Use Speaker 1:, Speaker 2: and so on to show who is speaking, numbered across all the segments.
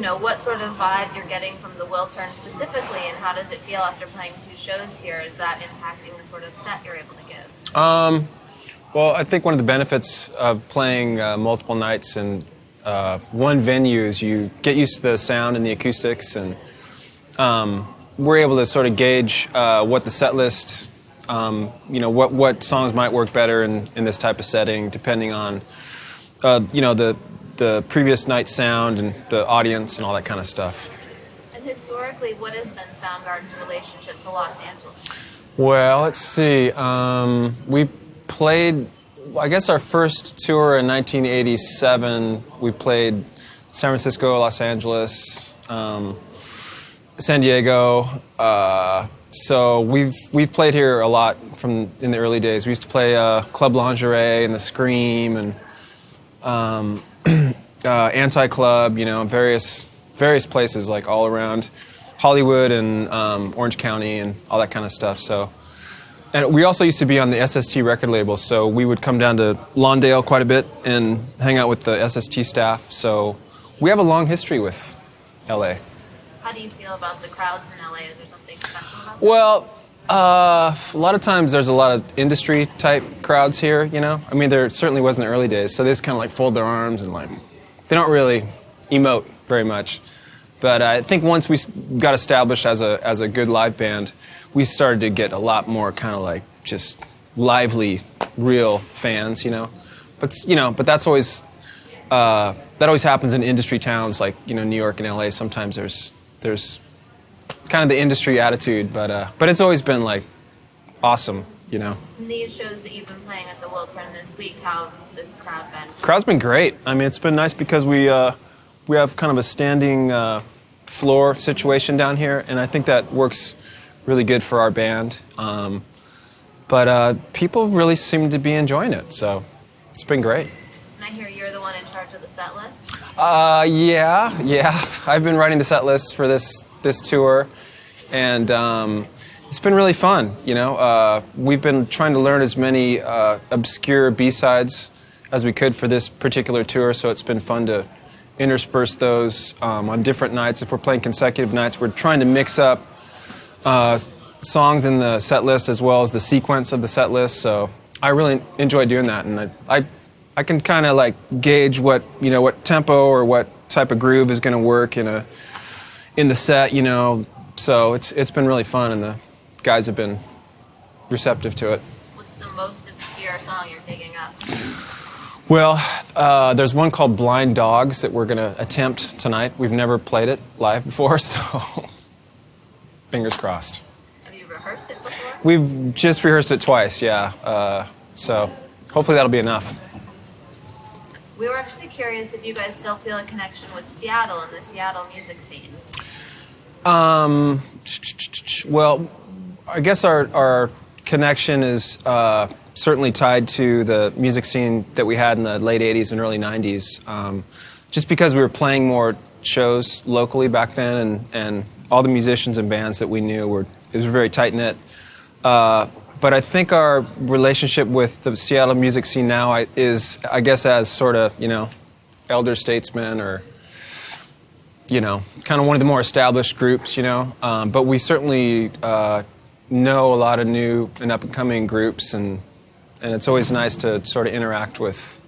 Speaker 1: what sort of vibe you're getting from the Wiltern specifically, and how does it feel after playing 2 shows here? Is that impacting the sort of set you're able to give?
Speaker 2: Well, I think one of the benefits of playing multiple nights in one venue is you get used to the sound and the acoustics, and we're able to sort of gauge what the set list, what songs might work better in this type of setting, depending on, the previous night's sound and the audience and all that kind of stuff.
Speaker 1: And historically, what has been Soundgarden's relationship to Los Angeles?
Speaker 2: Well, let's see. We played, I guess our first tour in 1987, we played San Francisco, Los Angeles, San Diego. So we've played here a lot from in the early days. We used to play Club Lingerie and the Scream and Anti-Club, various places like all around Hollywood and Orange County and all that kind of stuff. So, and we also used to be on the SST record label, so we would come down to Lawndale quite a bit and hang out with the SST staff. So we have a long history with LA.
Speaker 1: How do you feel about the crowds in LA? Is there something special about them?
Speaker 2: Well, a lot of times there's a lot of industry type crowds here, I mean, there certainly was in the early days, so they just kind of like fold their arms and like, they don't really emote very much. But I think once we got established as a good live band, we started to get a lot more kind of like just lively, real fans, But that's always that always happens in industry towns like New York and LA. Sometimes there's kind of the industry attitude, but it's always been like awesome,
Speaker 1: In these shows that you've been playing at the Wiltern this week, how have the crowd been?
Speaker 2: Crowd's been great. I mean, it's been nice because we have kind of a standing floor situation down here, and I think that works really good for our band. But people really seem to be enjoying it, so it's been great.
Speaker 1: And I hear you're the one in charge of the set list?
Speaker 2: Yeah. I've been writing the set list for this tour, and it's been really fun. We've been trying to learn as many obscure B-sides as we could for this particular tour, so it's been fun to intersperse those on different nights. If we're playing consecutive nights, we're trying to mix up songs in the set list as well as the sequence of the set list. So I really enjoy doing that, and I can kind of like gauge what tempo or what type of groove is going to work in the set. So it's been really fun, and the guys have been receptive to it.
Speaker 1: What's the most obscure song you're digging up?
Speaker 2: Well, there's one called Blind Dogs that we're going to attempt tonight. We've never played it live before, so fingers crossed.
Speaker 1: Have you rehearsed it before?
Speaker 2: We've just rehearsed it twice, yeah. So hopefully that'll be enough.
Speaker 1: We were actually curious if you guys still feel a connection with Seattle and the Seattle music scene.
Speaker 2: Well, I guess our connection is certainly tied to the music scene that we had in the late 80s and early 90s. Just because we were playing more shows locally back then, and all the musicians and bands that we knew it was very tight-knit. But I think our relationship with the Seattle music scene now is, I guess, as sort of, elder statesmen or, kind of one of the more established groups, But we certainly know a lot of new and up-and-coming groups, and it's always nice to sort of interact with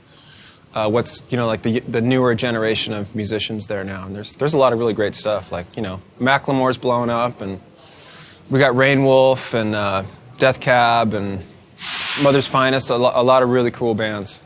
Speaker 2: what's, like the newer generation of musicians there now. And there's a lot of really great stuff, like, Macklemore's blowing up, and we got Rain Wolf and Death Cab and Mother's Finest, a lot of really cool bands.